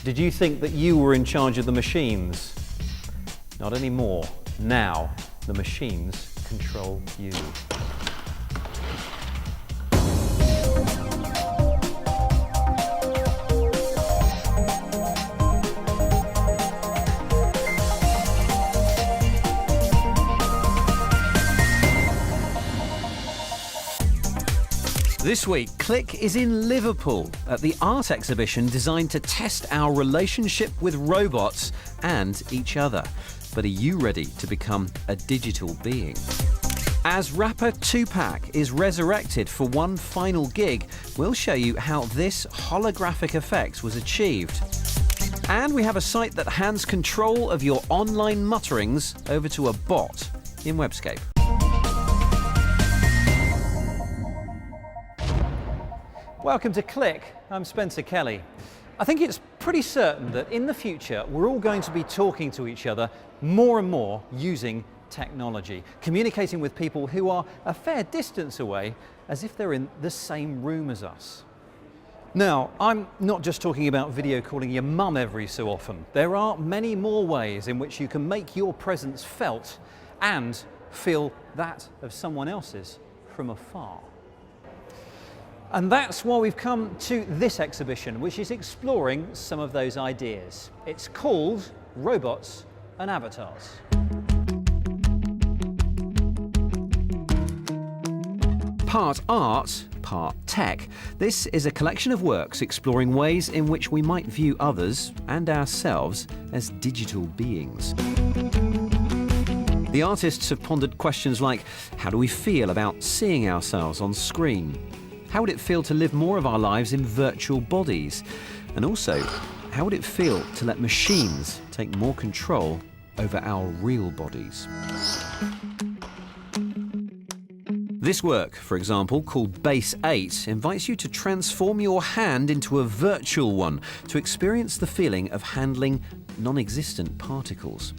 Did you think that you were in charge of the machines? Not anymore. Now, the machines control you. This week, Click is in Liverpool at the art exhibition designed to test our relationship with robots and each other. But are you ready to become a digital being? As rapper Tupac is resurrected for one final gig, we'll show you how this holographic effect was achieved. And we have a site that hands control of your online mutterings over to a bot in Webscape. Welcome to Click. I'm Spencer Kelly. I think it's pretty certain that in the future we're all going to be talking to each other more and more using technology, communicating with people who are a fair distance away as if they're in the same room as us. Now, I'm not just talking about video calling your mum every so often. There are many more ways in which you can make your presence felt and feel that of someone else's from afar. And that's why we've come to this exhibition, which is exploring some of those ideas. It's called Robots and Avatars. Part art, part tech. This is a collection of works exploring ways in which we might view others and ourselves as digital beings. The artists have pondered questions like, how do we feel about seeing ourselves on screen? How would it feel to live more of our lives in virtual bodies? And also, how would it feel to let machines take more control over our real bodies? This work, for example, called Base 8, invites you to transform your hand into a virtual one to experience the feeling of handling non-existent particles.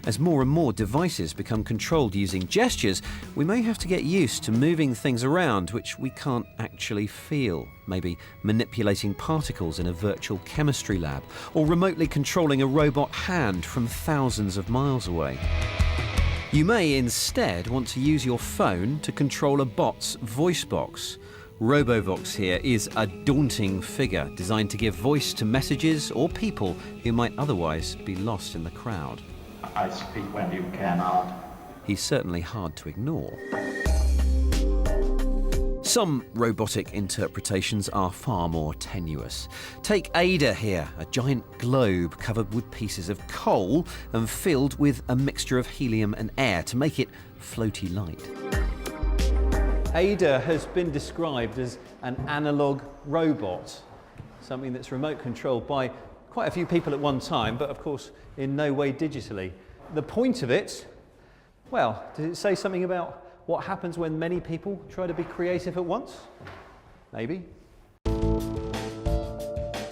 As more and more devices become controlled using gestures, we may have to get used to moving things around which we can't actually feel. Maybe manipulating particles in a virtual chemistry lab, or remotely controlling a robot hand from thousands of miles away. You may instead want to use your phone to control a bot's voice box. RoboVox here is a daunting figure designed to give voice to messages or people who might otherwise be lost in the crowd. I speak when you cannot. He's certainly hard to ignore. Some robotic interpretations are far more tenuous. Take Ada here, a giant globe covered with pieces of coal and filled with a mixture of helium and air to make it floaty light. Ada has been described as an analog robot, something that's remote controlled by quite a few people at one time, but of course in no way digitally. The point of it, well, does it say something about what happens when many people try to be creative at once? Maybe.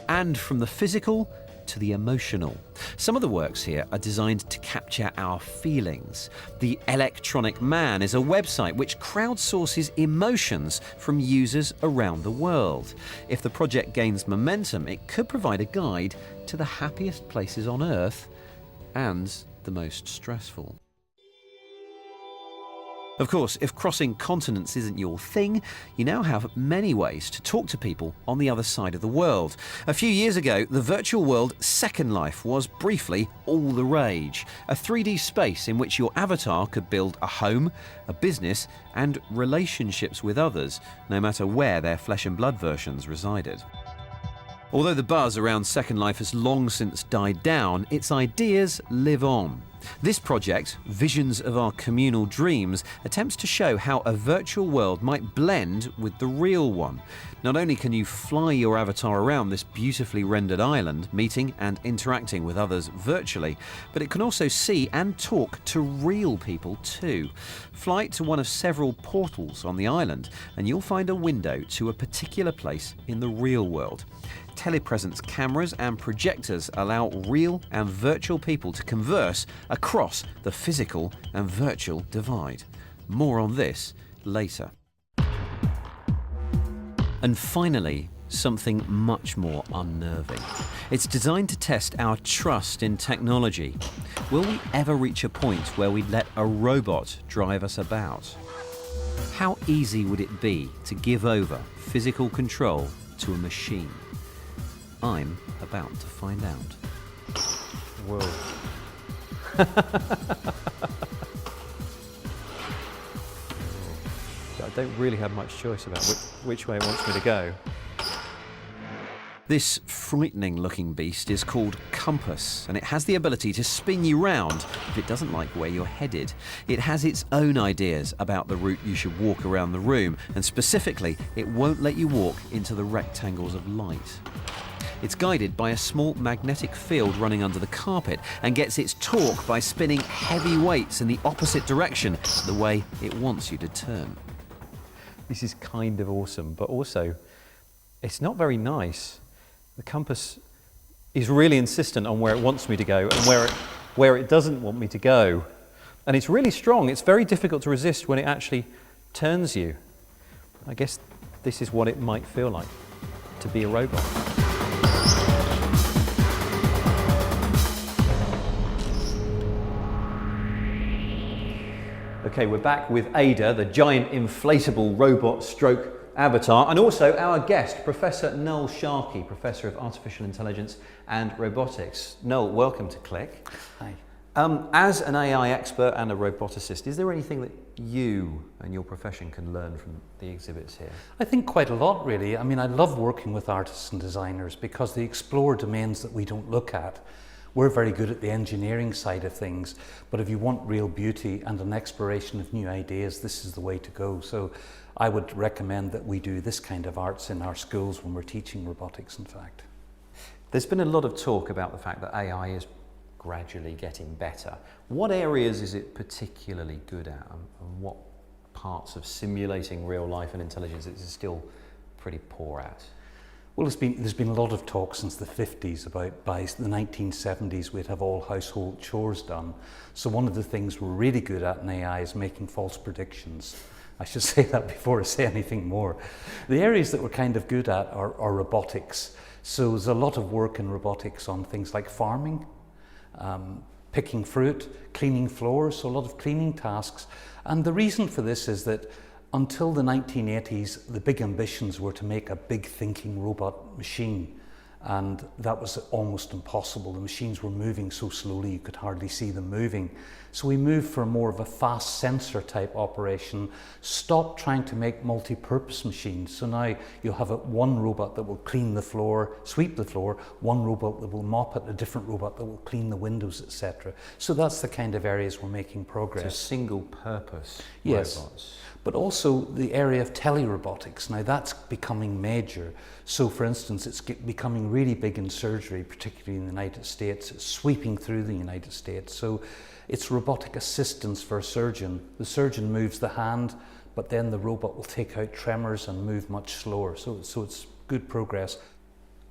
And from the physical to the emotional. Some of the works here are designed to capture our feelings. The Electronic Man is a website which crowdsources emotions from users around the world. If the project gains momentum, it could provide a guide to the happiest places on Earth and the most stressful. Of course, if crossing continents isn't your thing, you now have many ways to talk to people on the other side of the world. A few years ago, the virtual world Second Life was briefly all the rage. A 3D space in which your avatar could build a home, a business, and relationships with others, no matter where their flesh and blood versions resided. Although the buzz around Second Life has long since died down, its ideas live on. This project, Visions of Our Communal Dreams, attempts to show how a virtual world might blend with the real one. Not only can you fly your avatar around this beautifully rendered island, meeting and interacting with others virtually, but it can also see and talk to real people too. Fly to one of several portals on the island and you'll find a window to a particular place in the real world. Telepresence cameras and projectors allow real and virtual people to converse across the physical and virtual divide. More on this later. And finally, something much more unnerving. It's designed to test our trust in technology. Will we ever reach a point where we let a robot drive us about? How easy would it be to give over physical control to a machine? I'm about to find out. Whoa. I don't really have much choice about which way it wants me to go. This frightening looking beast is called Compass, and it has the ability to spin you round if it doesn't like where you're headed. It has its own ideas about the route you should walk around the room, and specifically, it won't let you walk into the rectangles of light. It's guided by a small magnetic field running under the carpet and gets its torque by spinning heavy weights in the opposite direction, the way it wants you to turn. This is kind of awesome, but also, it's not very nice. The compass is really insistent on where it wants me to go and where it doesn't want me to go. And it's really strong. It's very difficult to resist when it actually turns you. I guess this is what it might feel like to be a robot. Okay, we're back with Ada, the giant inflatable robot stroke avatar, and also our guest, Professor Noel Sharkey, Professor of Artificial Intelligence and Robotics. Noel, welcome to Click. Hi. As an AI expert and a roboticist, is there anything that you and your profession can learn from the exhibits here? I think quite a lot, really. I mean, I love working with artists and designers because they explore domains that we don't look at. We're very good at the engineering side of things, but if you want real beauty and an exploration of new ideas, this is the way to go. So I would recommend that we do this kind of arts in our schools when we're teaching robotics, in fact. There's been a lot of talk about the fact that AI is gradually getting better. What areas is it particularly good at, and what parts of simulating real life and intelligence is it still pretty poor at? Well, there's been a lot of talk since the 50s about by the 1970s we'd have all household chores done. So one of the things we're really good at in AI is making false predictions. I should say that before I say anything more. The areas that we're kind of good at are robotics. So there's a lot of work in robotics on things like farming, picking fruit, cleaning floors, so a lot of cleaning tasks. And the reason for this is that until the 1980s, the big ambitions were to make a big thinking robot machine. And that was almost impossible. The machines were moving so slowly you could hardly see them moving. So we moved for more of a fast sensor type operation, stopped trying to make multi-purpose machines. So now you'll have one robot that will clean the floor, sweep the floor, one robot that will mop it, a different robot that will clean the windows, etc. So that's the kind of areas we're making progress. So single purpose yes. robots. But also the area of telerobotics. Now that's becoming major. So for instance, it's becoming really big in surgery, particularly in the United States. It's sweeping through the United States. So it's robotic assistance for a surgeon. The surgeon moves the hand, but then the robot will take out tremors and move much slower. So it's good progress.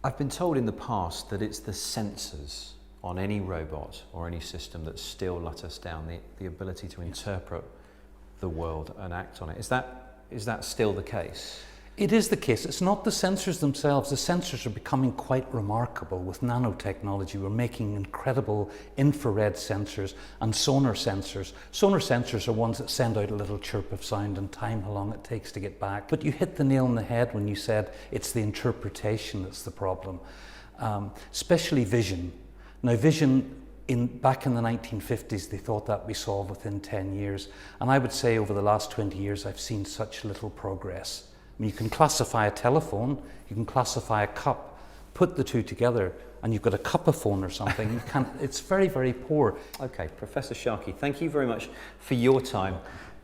I've been told in the past that it's the sensors on any robot or any system that still let us down, the ability to interpret the world and act on it. Is that still the case? It is the case. It's not the sensors themselves. The sensors are becoming quite remarkable with nanotechnology. We're making incredible infrared sensors and sonar sensors. Sonar sensors are ones that send out a little chirp of sound and time how long it takes to get back. But you hit the nail on the head when you said it's the interpretation that's the problem, especially vision. Now vision, back in the 1950s, they thought that would be solved within 10 years. And I would say over the last 20 years, I've seen such little progress. I mean, you can classify a telephone, you can classify a cup, put the two together, and you've got a cup-a-phone or something. It's very, very poor. Okay, Professor Sharkey, thank you very much for your time.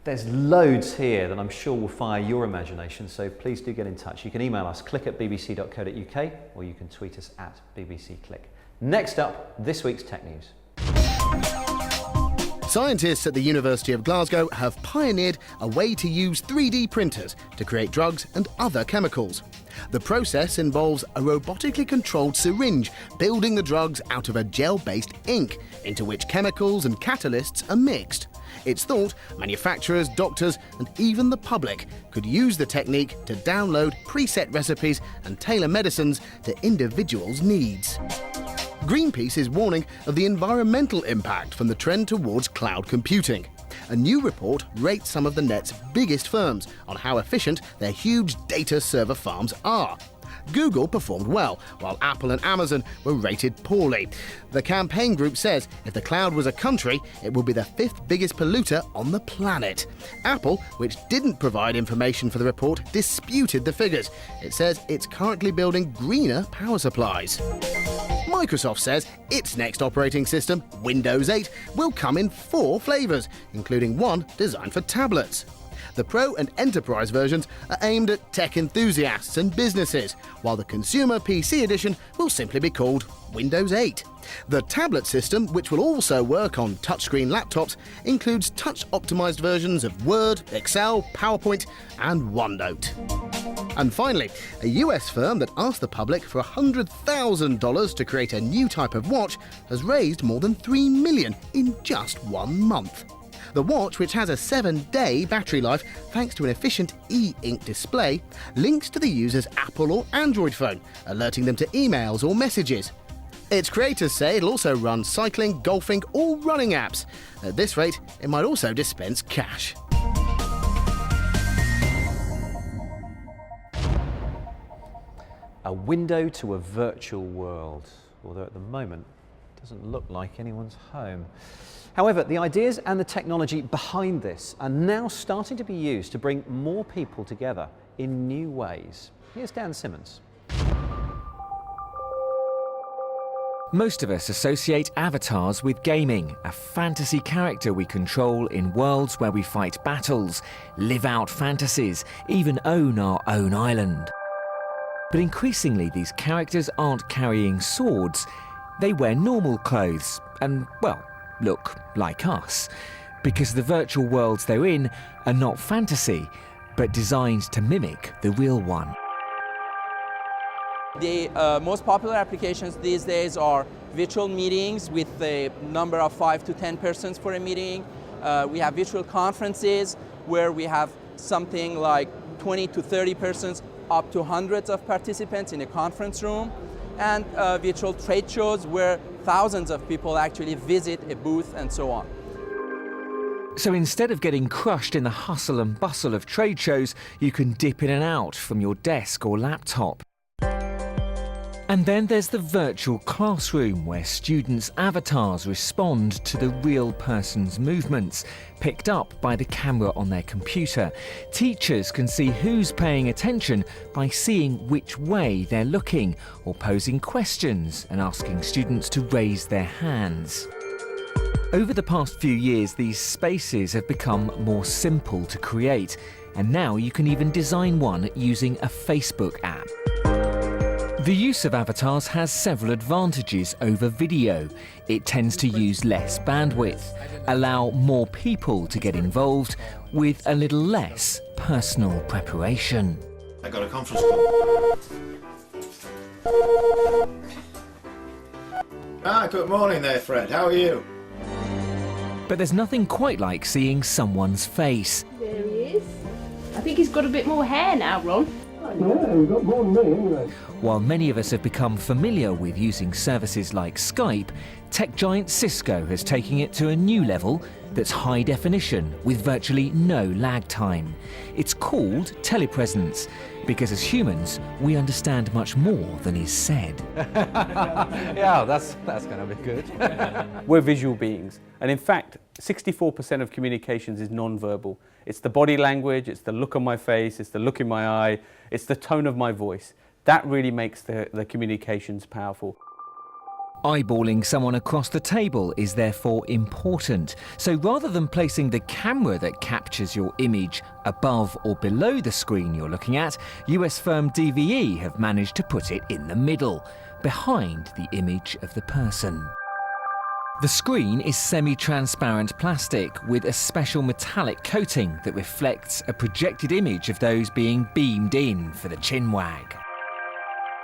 There's loads here that I'm sure will fire your imagination, so please do get in touch. You can email us, click@bbc.co.uk, or you can tweet us @bbcclick. Next up, this week's tech news. Scientists at the University of Glasgow have pioneered a way to use 3D printers to create drugs and other chemicals. The process involves a robotically controlled syringe building the drugs out of a gel-based ink into which chemicals and catalysts are mixed. It's thought manufacturers, doctors, and even the public could use the technique to download preset recipes and tailor medicines to individuals' needs. Greenpeace is warning of the environmental impact from the trend towards cloud computing. A new report rates some of the net's biggest firms on how efficient their huge data server farms are. Google performed well, while Apple and Amazon were rated poorly. The campaign group says if the cloud was a country, it would be the 5th biggest polluter on the planet. Apple, which didn't provide information for the report, disputed the figures. It says it's currently building greener power supplies. Microsoft says its next operating system, Windows 8, will come in 4 flavours, including one designed for tablets. The Pro and Enterprise versions are aimed at tech enthusiasts and businesses, while the Consumer PC edition will simply be called Windows 8. The tablet system, which will also work on touchscreen laptops, includes touch-optimised versions of Word, Excel, PowerPoint and OneNote. And finally, a US firm that asked the public for $100,000 to create a new type of watch has raised more than $3 million in just 1 month. The watch, which has a 7-day battery life thanks to an efficient e-ink display, links to the user's Apple or Android phone, alerting them to emails or messages. Its creators say it'll also run cycling, golfing or running apps. At this rate, it might also dispense cash. A window to a virtual world, although at the moment it doesn't look like anyone's home. However, the ideas and the technology behind this are now starting to be used to bring more people together in new ways. Here's Dan Simmons. Most of us associate avatars with gaming, a fantasy character we control in worlds where we fight battles, live out fantasies, even own our own island. But increasingly, these characters aren't carrying swords. They wear normal clothes and, well, look like us, because the virtual worlds they're in are not fantasy, but designed to mimic the real one. The most popular applications these days are virtual meetings with a number of 5 to 10 persons for a meeting. We have virtual conferences where we have something like 20 to 30 persons, up to hundreds of participants in a conference room, and virtual trade shows where thousands of people actually visit a booth and so on. So instead of getting crushed in the hustle and bustle of trade shows, you can dip in and out from your desk or laptop. And then there's the virtual classroom, where students' avatars respond to the real person's movements, picked up by the camera on their computer. Teachers can see who's paying attention by seeing which way they're looking, or posing questions and asking students to raise their hands. Over the past few years, these spaces have become more simple to create, and now you can even design one using a Facebook app. The use of avatars has several advantages over video. It tends to use less bandwidth, allow more people to get involved with a little less personal preparation. I got a conference call. Good morning there, Fred. How are you? But there's nothing quite like seeing someone's face. There he is. I think he's got a bit more hair now, Ron. Yeah, we've got more than me anyway. While many of us have become familiar with using services like Skype, tech giant Cisco has taken it to a new level that's high definition with virtually no lag time. It's called telepresence, because as humans, we understand much more than is said. Yeah, that's going to be good. We're visual beings, and in fact, 64% of communications is non-verbal. It's the body language, it's the look on my face, it's the look in my eye, it's the tone of my voice. That really makes the communications powerful. Eyeballing someone across the table is therefore important. So rather than placing the camera that captures your image above or below the screen you're looking at, US firm DVE have managed to put it in the middle, behind the image of the person. The screen is semi-transparent plastic with a special metallic coating that reflects a projected image of those being beamed in for the chinwag.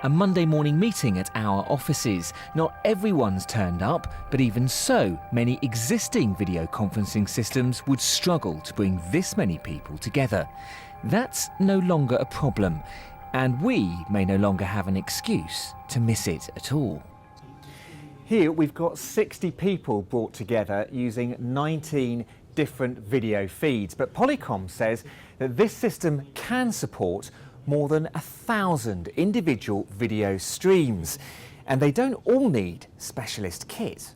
A Monday morning meeting at our offices. Not everyone's turned up, but even so, many existing video conferencing systems would struggle to bring this many people together. That's no longer a problem, and we may no longer have an excuse to miss it at all. Here we've got 60 people brought together using 19 different video feeds, but Polycom says that this system can support more than 1,000 individual video streams, and they don't all need specialist kit.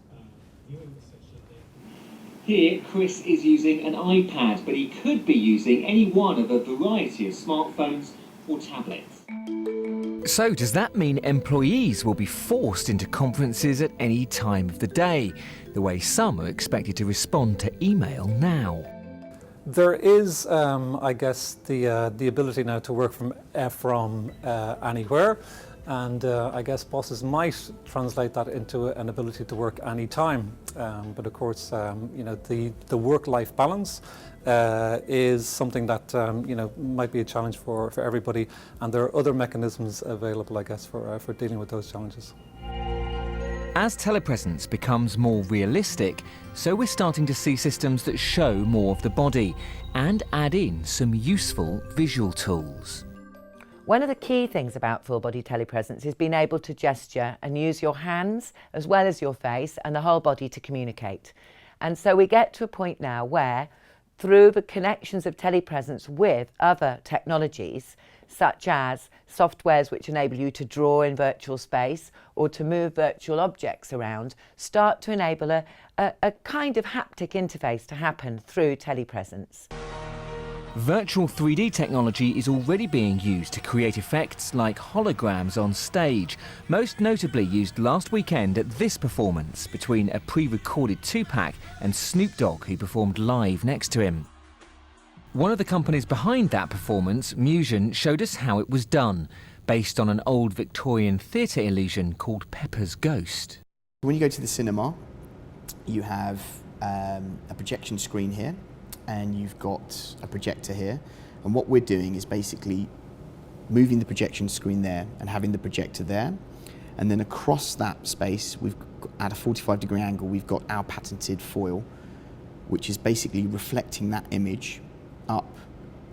Here, Chris is using an iPad, but he could be using any one of a variety of smartphones or tablets. So does that mean employees will be forced into conferences at any time of the day, the way some are expected to respond to email now? There is, I guess, the ability now to work from anywhere, and I guess bosses might translate that into an ability to work anytime. But of course, you know, the work-life balance is something that you know, might be a challenge for everybody, and there are other mechanisms available, I guess, for dealing with those challenges. As telepresence becomes more realistic, so we're starting to see systems that show more of the body and add in some useful visual tools. One of the key things about full body telepresence is being able to gesture and use your hands as well as your face and the whole body to communicate. And so we get to a point now where, through the connections of telepresence with other technologies, such as softwares which enable you to draw in virtual space or to move virtual objects around, start to enable a kind of haptic interface to happen through telepresence. Virtual 3D technology is already being used to create effects like holograms on stage, most notably used last weekend at this performance between a pre-recorded Tupac and Snoop Dogg, who performed live next to him. One of the companies behind that performance, Musion, showed us how it was done, based on an old Victorian theatre illusion called Pepper's Ghost. When you go to the cinema, you have a projection screen here, and you've got a projector here, and what we're doing is basically moving the projection screen there and having the projector there, and then across that space, at a 45-degree angle, we've got our patented foil, which is basically reflecting that image up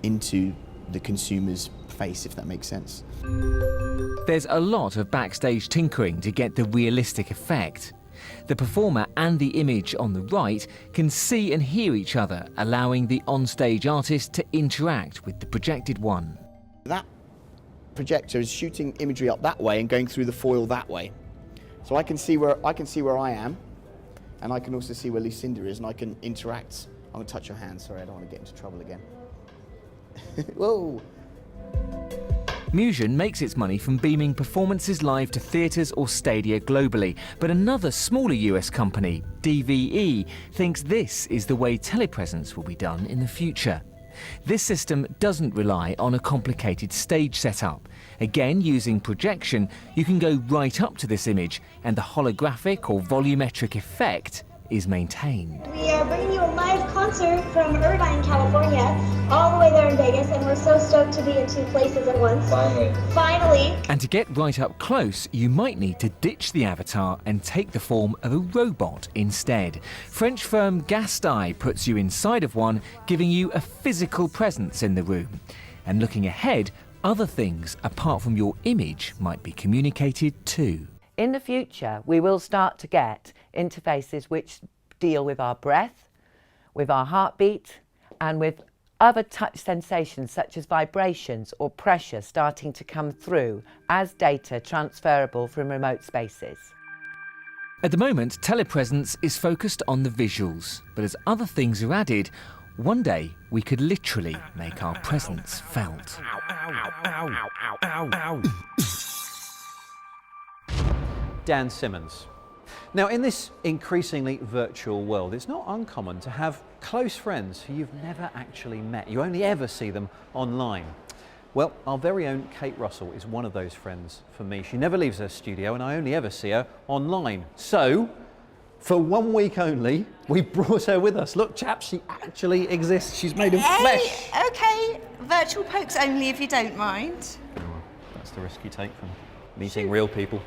into the consumer's face, if that makes sense. There's a lot of backstage tinkering to get the realistic effect. The performer and the image on the right can see and hear each other, allowing the onstage artist to interact with the projected one. That projector is shooting imagery up that way and going through the foil that way. So I can see where I am, and I can also see where Lucinda is, and I can interact. I'm going to touch your hand. Sorry, I don't want to get into trouble again. Whoa! Musion makes its money from beaming performances live to theatres or stadia globally, but another smaller US company, DVE, thinks this is the way telepresence will be done in the future. This system doesn't rely on a complicated stage setup. Again, using projection, you can go right up to this image, and the holographic or volumetric effect is maintained. We are bringing you a live concert from Irvine, California, all the way there in Vegas, and we're so stoked to be in two places at once. Finally. And to get right up close, you might need to ditch the avatar and take the form of a robot instead. French firm Gastai puts you inside of one, giving you a physical presence in the room. And looking ahead, other things apart from your image might be communicated too. In the future, we will start to get interfaces which deal with our breath, with our heartbeat, and with other touch sensations such as vibrations or pressure starting to come through as data transferable from remote spaces. At the moment, telepresence is focused on the visuals, but as other things are added, one day we could literally make our presence felt. Dan Simmons. Now, in this increasingly virtual world, it's not uncommon to have close friends who you've never actually met. You only ever see them online. Well, our very own Kate Russell is one of those friends for me. She never leaves her studio, and I only ever see her online. So, for 1 week only, we brought her with us. Look, chaps, she actually exists. She's made of flesh. Okay, virtual pokes only if you don't mind. Oh, that's the risk you take from meeting real people.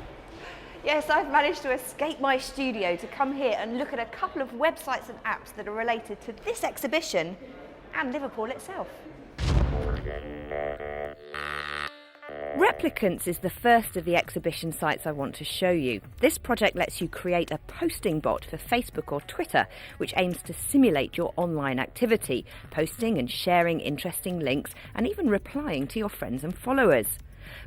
Yes, I've managed to escape my studio to come here and look at a couple of websites and apps that are related to this exhibition and Liverpool itself. Replicants is the first of the exhibition sites I want to show you. This project lets you create a posting bot for Facebook or Twitter, which aims to simulate your online activity, posting and sharing interesting links, and even replying to your friends and followers.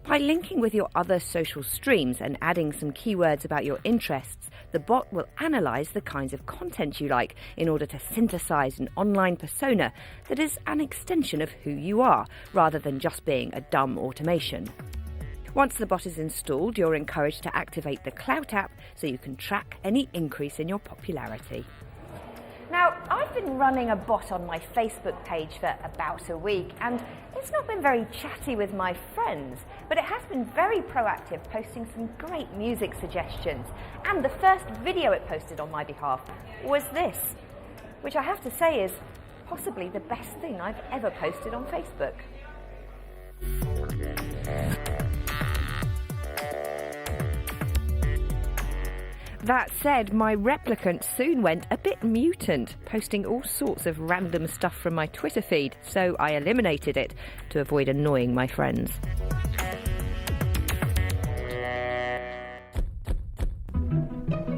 By linking with your other social streams and adding some keywords about your interests, the bot will analyse the kinds of content you like in order to synthesise an online persona that is an extension of who you are, rather than just being a dumb automation. Once the bot is installed, you're encouraged to activate the Clout app so you can track any increase in your popularity. Now, I've been running a bot on my Facebook page for about a week, and it's not been very chatty with my friends, but it has been very proactive, posting some great music suggestions. And the first video it posted on my behalf was this, which I have to say is possibly the best thing I've ever posted on Facebook. That said, my replicant soon went a bit mutant, posting all sorts of random stuff from my Twitter feed, so I eliminated it to avoid annoying my friends.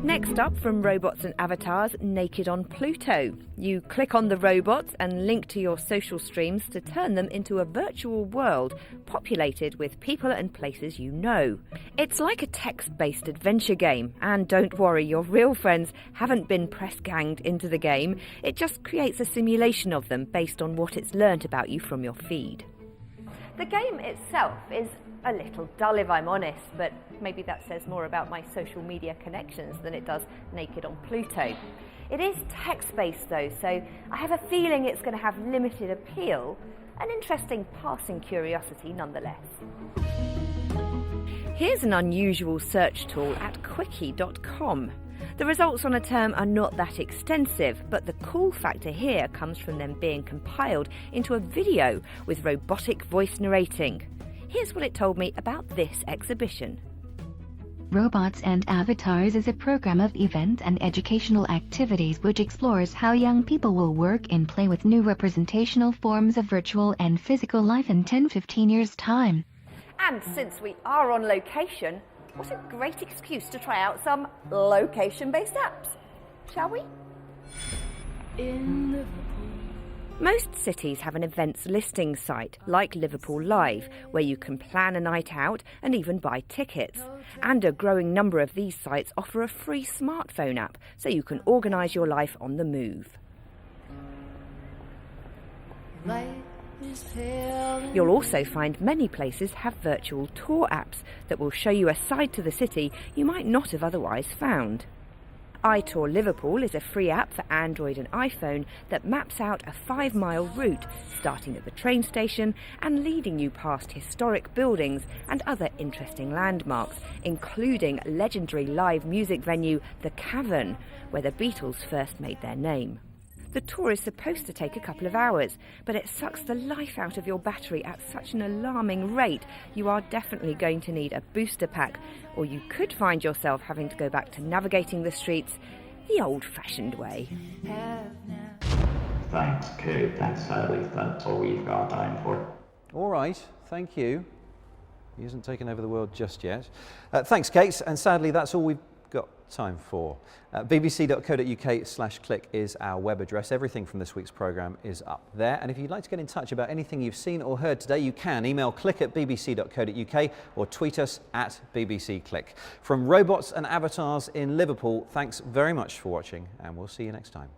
Next up from Robots and Avatars, Naked on Pluto. You click on the robots and link to your social streams to turn them into a virtual world populated with people and places you know. It's like a text-based adventure game, and don't worry, your real friends haven't been press-ganged into the game. It just creates a simulation of them based on what it's learnt about you from your feed. The game itself is a little dull, if I'm honest, but maybe that says more about my social media connections than it does Naked on Pluto. It is text-based though, so I have a feeling it's going to have limited appeal, an interesting passing curiosity nonetheless. Here's an unusual search tool at quickie.com. The results on a term are not that extensive, but the cool factor here comes from them being compiled into a video with robotic voice narrating. Here's what it told me about this exhibition. Robots and Avatars is a program of event and educational activities which explores how young people will work and play with new representational forms of virtual and physical life in 10-15 years' time. And since we are on location, what a great excuse to try out some location-based apps, shall we? Most cities have an events listing site, like Liverpool Live, where you can plan a night out and even buy tickets. And a growing number of these sites offer a free smartphone app, so you can organise your life on the move. You'll also find many places have virtual tour apps that will show you a side to the city you might not have otherwise found. iTour Liverpool is a free app for Android and iPhone that maps out a 5-mile route starting at the train station and leading you past historic buildings and other interesting landmarks, including legendary live music venue The Cavern, where the Beatles first made their name. The tour is supposed to take a couple of hours, but it sucks the life out of your battery at such an alarming rate you are definitely going to need a booster pack, or you could find yourself having to go back to navigating the streets the old-fashioned way. Thanks, Kate. That's all we've got time for. All right, thank you. He hasn't taken over the world just yet. Thanks, Kate, and sadly that's all we've got time for. bbc.co.uk/click is our web address. Everything from this week's programme is up there, and if you'd like to get in touch about anything you've seen or heard today, you can email click@bbc.co.uk or tweet us at bbcclick. From Robots and Avatars in Liverpool, thanks very much for watching, and we'll see you next time.